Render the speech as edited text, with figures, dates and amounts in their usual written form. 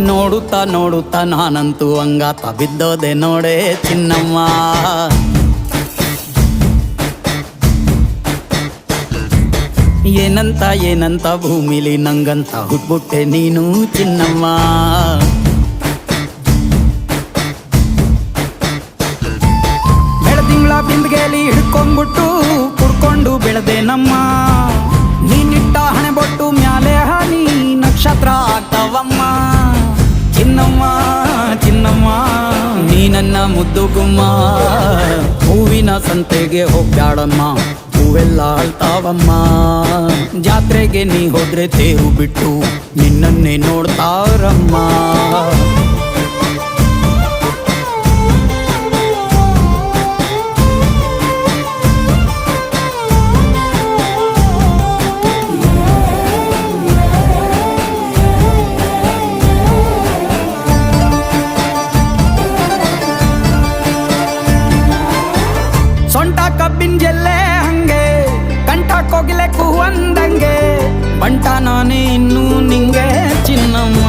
ನೋಡುತ್ತಾ ನೋಡುತ್ತಾ ನಾನಂತೂ ಅಂಗಾತ ಬಿದ್ದೋದೆ ನೋಡೆ ಚಿನ್ನಮ್ಮ. ಏನಂತ ಏನಂತ ಭೂಮಿಲಿ ನಂಗಂತ ಹುಟ್ಬಿಟ್ಟೆ ನೀನು ಚಿನ್ನಮ್ಮ. ಬೆಳದಿಂಗ್ಳ ಬಿಂದಿಗೆಲಿ ಹಿಡ್ಕೊಂಡ್ಬಿಟ್ಟು ಕುಡ್ಕೊಂಡು ಬೆಳೆದೆ ನಮ್ಮ. ನೀನಿಟ್ಟ ಹಣೆ ಬೊಟ್ಟು ಮ್ಯಾಲೆ ಹನಿ ನಕ್ಷತ್ರ ಆಗ್ತಾವಮ್ಮ. ಚಿನ್ನಮ್ಮ ಚಿನ್ನಮ್ಮ ನೀ ನನ್ನ ಮುದ್ದು ಗುಮ್ಮ. ಹೂವಿನ ಸಂತೆಗೆ ಹೋಗ್ಬ್ಯಾಡಮ್ಮ, ಹೂವೆಲ್ಲ ಅಳ್ತಾವಮ್ಮ. ಜಾತ್ರೆಗೆ ನೀ ಹೋದ್ರೆ ತೇರು ಬಿಟ್ಟು ನಿನ್ನನ್ನೇ ನೋಡ್ತಾರಮ್ಮ. ಸೊಂಟ ಕಬ್ಬಿನ ಜಲ್ಲೆ ಹಂಗೆ, ಕಂಠ ಕೋಗಿಲೆ ಕೂವಂದಂಗೆ, ಬಂಟ ನಾನೇ ಇನ್ನೂ ನಿಂಗೆ ಚಿನ್ನಮ್ಮ.